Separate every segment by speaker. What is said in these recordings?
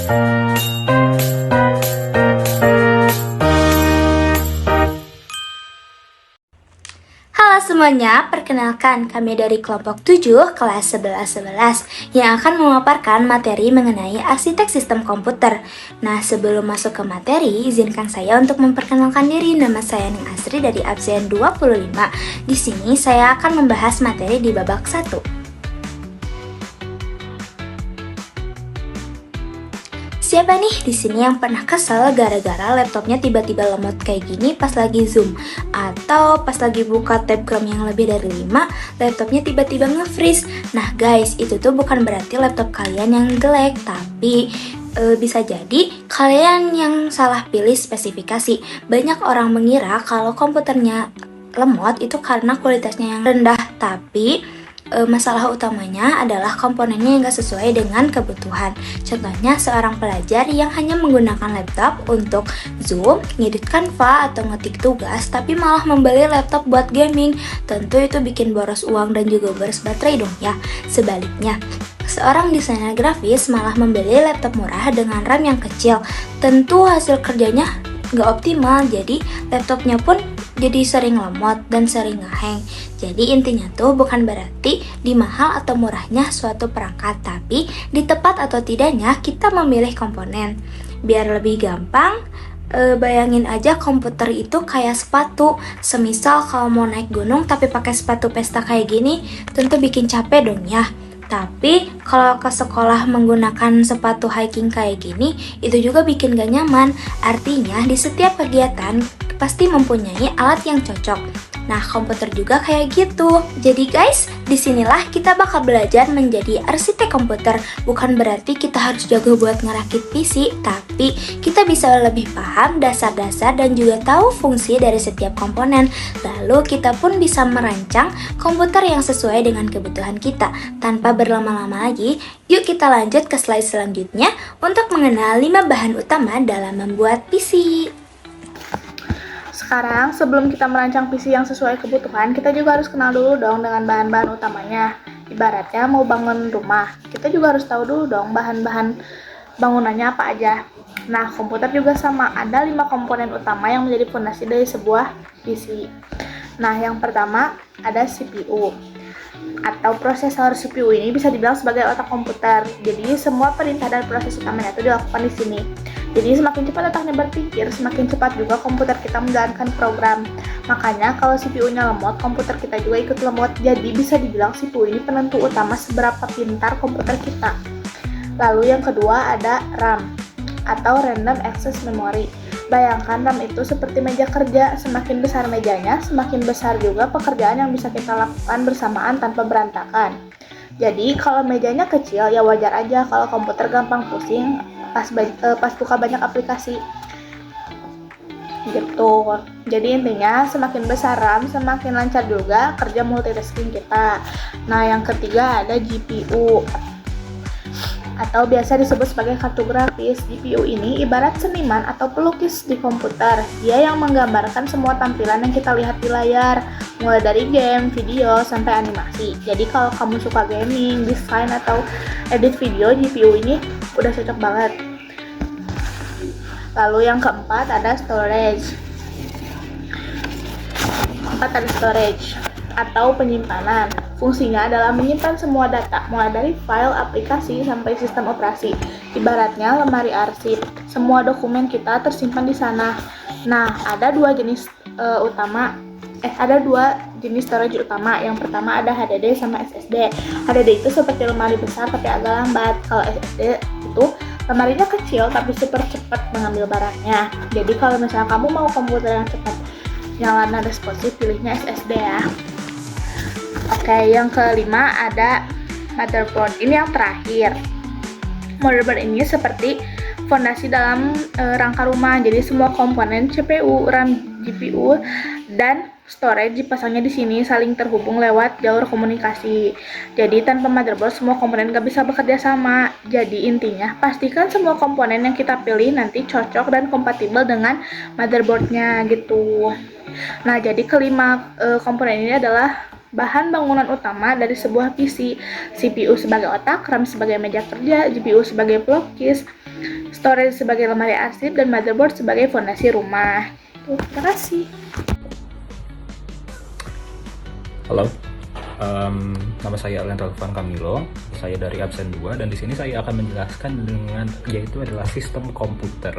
Speaker 1: Halo semuanya, perkenalkan kami dari kelompok 7 kelas 11 yang akan memaparkan materi mengenai arsitek sistem komputer. Nah, sebelum masuk ke materi, izinkan saya untuk memperkenalkan diri. Nama saya Ning Asri dari absen 25. Di sini saya akan membahas materi di babak 1. Siapa nih di sini yang pernah kesel gara-gara laptopnya tiba-tiba lemot kayak gini pas lagi Zoom? Atau pas lagi buka tab Chrome yang lebih dari 5, laptopnya tiba-tiba nge-freeze? Nah guys, itu tuh bukan berarti laptop kalian yang jelek, tapi bisa jadi kalian yang salah pilih spesifikasi. Banyak orang mengira kalau komputernya lemot itu karena kualitasnya yang rendah, tapi masalah utamanya adalah komponennya yang gak sesuai dengan kebutuhan. Contohnya seorang pelajar yang hanya menggunakan laptop untuk Zoom, ngedit Canva, atau ngetik tugas, tapi malah membeli laptop buat gaming. Tentu itu bikin boros uang dan juga boros baterai dong ya. Sebaliknya, seorang desainer grafis malah membeli laptop murah dengan RAM yang kecil. Tentu hasil kerjanya gak optimal, jadi laptopnya pun jadi sering lemot dan sering ngehang. Jadi intinya tuh bukan berarti di mahal atau murahnya suatu perangkat, tapi di tepat atau tidaknya kita memilih komponen. Biar lebih gampang, bayangin aja komputer itu kayak sepatu. Semisal kalau mau naik gunung tapi pakai sepatu pesta kayak gini, tentu bikin capek dong ya. Tapi kalau ke sekolah menggunakan sepatu hiking kayak gini, itu juga bikin gak nyaman. Artinya di setiap kegiatan pasti mempunyai alat yang cocok. Nah, komputer juga kayak gitu. Jadi guys, disinilah kita bakal belajar menjadi arsitek komputer. Bukan berarti kita harus jago buat ngerakit PC, tapi kita bisa lebih paham dasar-dasar dan juga tahu fungsi dari setiap komponen. Lalu kita pun bisa merancang komputer yang sesuai dengan kebutuhan kita. Tanpa berlama-lama lagi, yuk kita lanjut ke slide selanjutnya untuk mengenal 5 bahan utama dalam membuat PC.
Speaker 2: Sekarang, sebelum kita merancang PC yang sesuai kebutuhan, kita juga harus kenal dulu dong dengan bahan-bahan utamanya. Ibaratnya mau bangun rumah, kita juga harus tahu dulu dong bahan-bahan bangunannya apa aja. Nah, komputer juga sama, ada 5 komponen utama yang menjadi fondasi dari sebuah PC. Nah, yang pertama ada CPU atau prosesor. CPU ini bisa dibilang sebagai otak komputer. Jadi semua perintah dan proses utamanya itu dilakukan di sini. Jadi semakin cepat otaknya berpikir, semakin cepat juga komputer kita menjalankan program. Makanya kalau CPU-nya lemot, komputer kita juga ikut lemot. Jadi bisa dibilang CPU ini penentu utama seberapa pintar komputer kita. Lalu yang kedua ada RAM atau Random Access Memory. Bayangkan RAM itu seperti meja kerja, semakin besar mejanya, semakin besar juga pekerjaan yang bisa kita lakukan bersamaan tanpa berantakan. Jadi kalau mejanya kecil ya wajar aja kalau komputer gampang pusing pas buka banyak aplikasi gitu. Jadi intinya semakin besar RAM semakin lancar juga kerja multitasking kita. Nah, yang ketiga ada GPU atau biasa disebut sebagai kartu grafis. GPU ini ibarat seniman atau pelukis di komputer. Dia yang menggambarkan semua tampilan yang kita lihat di layar, mulai dari game, video, sampai animasi. Jadi kalau kamu suka gaming, desain, atau edit video, GPU ini udah cocok banget. Lalu yang keempat ada storage. Atau penyimpanan. Fungsinya adalah menyimpan semua data, mulai dari file, aplikasi, sampai sistem operasi. Ibaratnya lemari arsip. Semua dokumen kita tersimpan di sana. Nah, ada dua jenis storage utama. Yang pertama ada HDD sama SSD. HDD itu seperti lemari besar tapi agak lambat. Kalau SSD itu lemarinya kecil tapi super cepat mengambil barangnya. Jadi kalau misalnya kamu mau komputer yang cepat nyala dan responsif, pilihnya SSD ya. Oke, yang kelima ada motherboard. Ini yang terakhir. Motherboard ini seperti fondasi dalam rangka rumah. Jadi semua komponen CPU, RAM, GPU, dan storage dipasangnya di sini saling terhubung lewat jalur komunikasi. Jadi tanpa motherboard semua komponen gak bisa bekerja sama. Jadi intinya pastikan semua komponen yang kita pilih nanti cocok dan kompatibel dengan motherboardnya gitu. Nah, jadi kelima komponen ini adalah bahan bangunan utama dari sebuah PC. CPU sebagai otak, RAM sebagai meja kerja, GPU sebagai pelukis, storage sebagai lemari arsip, dan motherboard sebagai fondasi rumah. Terima kasih.
Speaker 3: Halo, nama saya Alan Ralfan Camilo. Saya dari Absen 2 dan di sini saya akan menjelaskan yaitu adalah sistem komputer.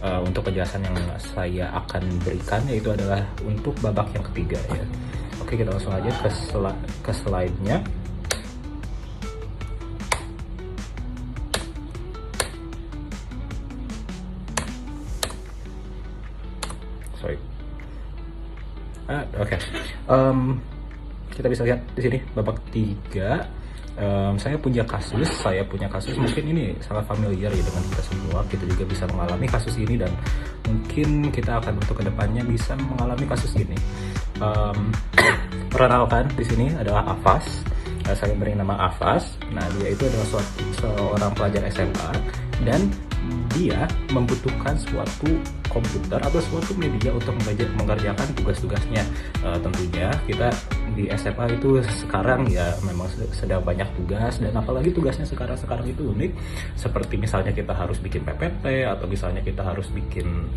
Speaker 3: Untuk penjelasan yang saya akan berikan yaitu adalah untuk babak yang ketiga ya. Oke, kita langsung aja ke slide-nya. Sorry. Oke. Kita bisa lihat di sini babak 3. Saya punya kasus mungkin ini sangat familiar ya dengan kita semua. Kita juga bisa mengalami kasus ini dan mungkin kita akan untuk kedepannya bisa mengalami kasus ini. Perkenalkan, di sini adalah Afas. Saya beri nama Afas. Nah, dia itu adalah seorang pelajar SMA dan dia membutuhkan suatu komputer atau suatu media untuk mengerjakan tugas-tugasnya. Tentunya kita di SMA itu sekarang ya memang sedang banyak tugas, dan apalagi tugasnya sekarang itu unik, seperti misalnya kita harus bikin PPT atau misalnya kita harus bikin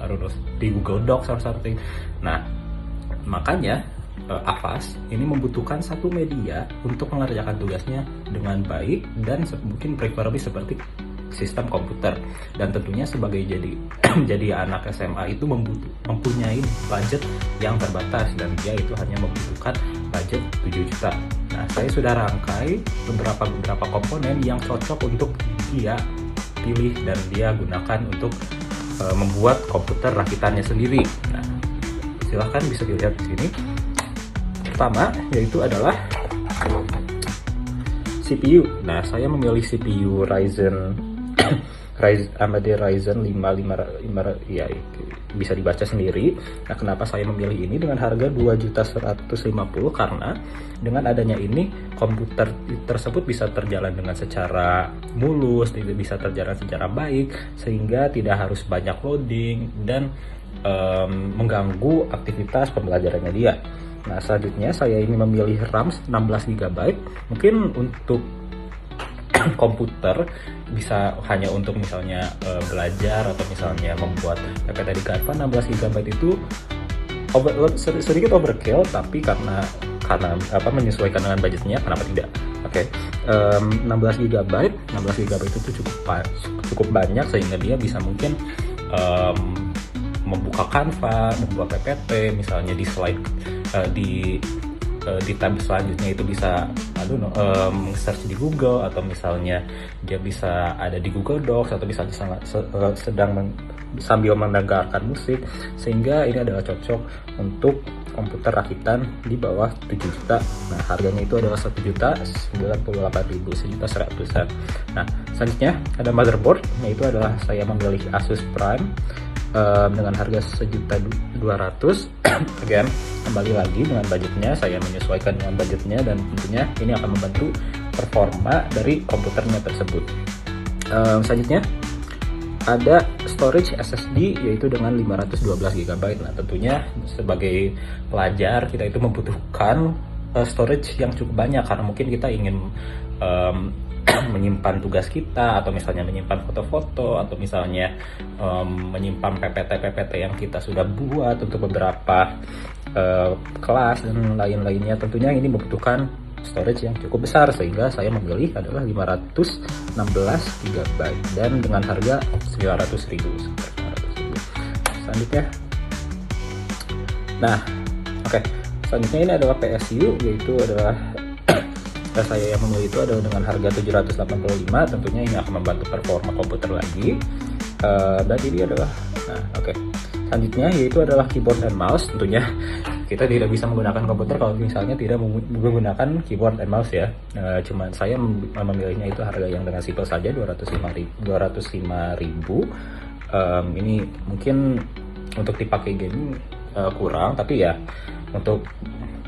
Speaker 3: di Google Docs or something. Nah, makanya Afas ini membutuhkan satu media untuk mengerjakan tugasnya dengan baik dan mungkin preferably seperti sistem komputer. Dan tentunya sebagai jadi anak SMA itu mempunyai budget yang terbatas dan dia itu hanya membutuhkan budget 7 juta. Nah, saya sudah rangkai beberapa komponen yang cocok untuk dia pilih dan dia gunakan untuk membuat komputer rakitannya sendiri. Nah, silahkan bisa dilihat di sini. Pertama yaitu adalah CPU. Nah, saya memilih CPU AMD Ryzen 5 ya, bisa dibaca sendiri. Nah, kenapa saya memilih ini dengan harga 2.150.000? Karena dengan adanya ini komputer tersebut bisa terjalan dengan secara mulus, bisa terjalan secara baik sehingga tidak harus banyak loading dan mengganggu aktivitas pembelajarannya dia. Nah, selanjutnya saya ini memilih RAM 16 GB. Mungkin untuk komputer bisa hanya untuk misalnya belajar atau misalnya membuat PPT di Canva. 16 GB itu sedikit overkill, tapi karena menyesuaikan dengan budgetnya, kenapa tidak? Oke. 16 GB itu cukup banyak sehingga dia bisa mungkin membuka Canva, membuat PPT misalnya di slide di tab selanjutnya itu bisa search di Google, atau misalnya dia bisa ada di Google Docs, atau bisa sambil mendengarkan musik, sehingga ini adalah cocok untuk komputer rakitan di bawah 7 juta. Nah, harganya itu adalah 1.098.000, 1.100.000. Nah, selanjutnya ada motherboard, yaitu adalah saya memilih Asus Prime dengan harga 1.200.000. Again, kembali lagi dengan budgetnya, saya menyesuaikan dengan budgetnya dan tentunya ini akan membantu performa dari komputernya tersebut. Selanjutnya ada storage SSD yaitu dengan 512 GB. Nah, tentunya sebagai pelajar kita itu membutuhkan storage yang cukup banyak karena mungkin kita ingin menyimpan tugas kita, atau misalnya menyimpan foto-foto, atau misalnya menyimpan PPT yang kita sudah buat untuk beberapa kelas dan lain-lainnya. Tentunya ini membutuhkan storage yang cukup besar sehingga saya memilih adalah 516 GB dan dengan harga 900.000. Selanjutnya, selanjutnya ini adalah PSU, yaitu adalah saya yang memilih itu adalah dengan harga 785. Tentunya ini akan membantu performa komputer lagi. Dan ini adalah selanjutnya yaitu adalah keyboard dan mouse. Tentunya kita tidak bisa menggunakan komputer kalau misalnya tidak menggunakan keyboard dan mouse ya. Cuman saya memilihnya itu harga yang dengan simple saja, 205.000. Ini mungkin untuk dipakai gaming kurang, tapi ya untuk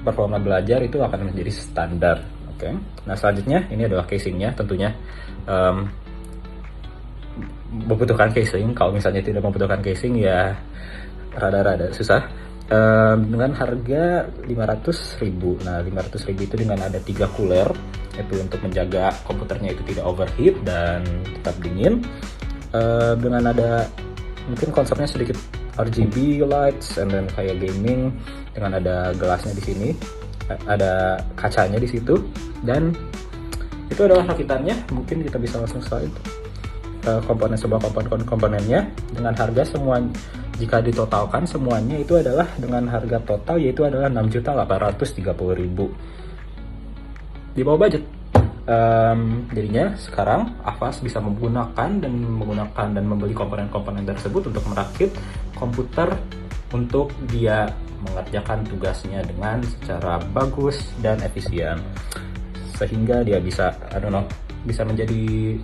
Speaker 3: performa belajar itu akan menjadi standar. Oke. Nah, selanjutnya ini adalah casingnya. Tentunya membutuhkan casing. Kalau misalnya tidak membutuhkan casing ya rada-rada susah. Dengan harga 500.000. Nah, 500.000 itu dengan ada 3 cooler, itu untuk menjaga komputernya itu tidak overheat dan tetap dingin. dengan ada mungkin konsepnya sedikit RGB lights and then kayak gaming dengan ada gelasnya di sini, ada kacanya di situ, dan itu adalah rakitannya. Mungkin kita bisa langsung salin komponennya dengan harga semua, jika ditotalkan semuanya itu adalah dengan harga total yaitu adalah 6.830.000 di bawah budget. Jadinya sekarang Avast bisa menggunakan dan membeli komponen-komponen tersebut untuk merakit komputer untuk dia mengerjakan tugasnya dengan secara bagus dan efisien, sehingga dia bisa bisa menjadi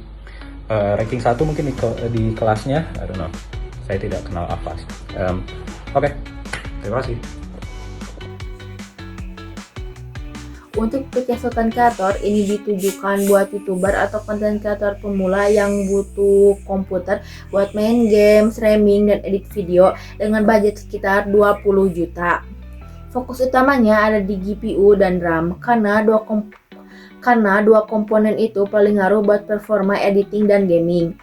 Speaker 3: ranking 1 mungkin di kelasnya. Saya tidak kenal Avast. Oke, terima kasih.
Speaker 4: Untuk pecah konten kreator ini ditujukan buat YouTuber atau konten kreator pemula yang butuh komputer buat main game, streaming, dan edit video dengan budget sekitar 20 juta. Fokus utamanya ada di GPU dan RAM karena dua komponen itu paling ngaruh buat performa editing dan gaming.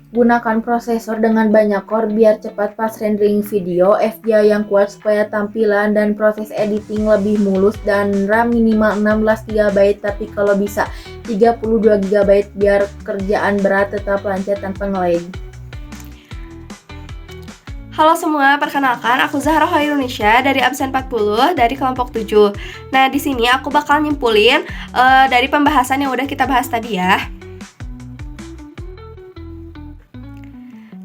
Speaker 4: Gunakan prosesor dengan banyak core biar cepat pas rendering video, FPGA yang kuat supaya tampilan dan proses editing lebih mulus, dan RAM minimal 16 GB tapi kalau bisa 32 GB biar kerjaan berat tetap lancar tanpa nge-lag.
Speaker 5: Halo semua, perkenalkan aku Zahra Indonesia dari absen 40 dari kelompok 7. Nah, di sini aku bakal nyimpulin dari pembahasan yang udah kita bahas tadi ya.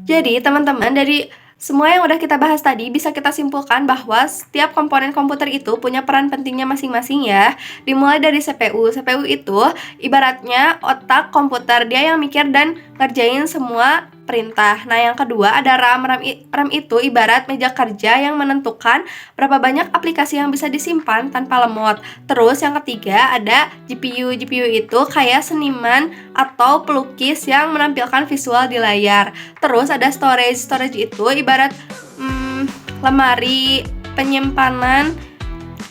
Speaker 5: Jadi, teman-teman, dari semua yang udah kita bahas tadi bisa kita simpulkan bahwa setiap komponen komputer itu punya peran pentingnya masing-masing ya. Dimulai dari CPU. CPU itu ibaratnya otak komputer, dia yang mikir dan ngerjain semua perintah. Nah, yang kedua ada RAM. RAM itu ibarat meja kerja yang menentukan berapa banyak aplikasi yang bisa disimpan tanpa lemot. Terus yang ketiga ada GPU. GPU itu kayak seniman atau pelukis yang menampilkan visual di layar. Terus ada storage. Storage itu ibarat lemari penyimpanan,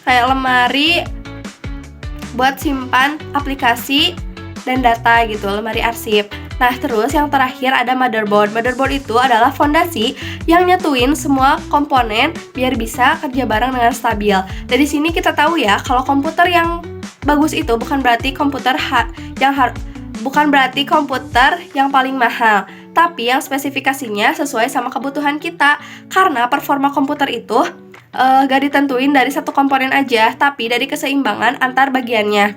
Speaker 5: kayak lemari buat simpan aplikasi dan data gitu, lemari arsip. Nah, terus yang terakhir ada motherboard. Motherboard itu adalah fondasi yang nyatuin semua komponen biar bisa kerja bareng dengan stabil. Dari sini kita tahu ya, kalau komputer yang bagus itu bukan berarti komputer yang paling mahal, tapi yang spesifikasinya sesuai sama kebutuhan kita. Karena performa komputer itu gak ditentuin dari satu komponen aja, tapi dari keseimbangan antar bagiannya.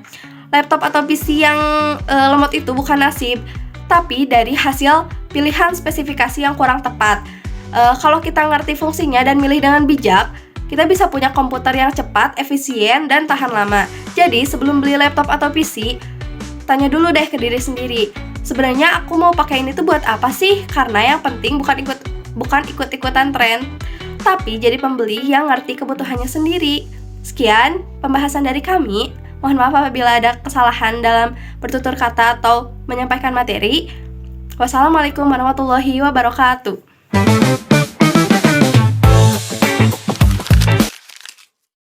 Speaker 5: Laptop atau PC yang lemot itu bukan nasib, tapi dari hasil pilihan spesifikasi yang kurang tepat. Kalau kita ngerti fungsinya dan milih dengan bijak, kita bisa punya komputer yang cepat, efisien, dan tahan lama. Jadi sebelum beli laptop atau PC, tanya dulu deh ke diri sendiri, sebenarnya aku mau pakai ini tuh buat apa sih? Karena yang penting bukan ikut-ikutan tren, tapi jadi pembeli yang ngerti kebutuhannya sendiri. Sekian pembahasan dari kami. Mohon maaf apabila ada kesalahan dalam bertutur kata atau menyampaikan materi. Wassalamualaikum warahmatullahi wabarakatuh.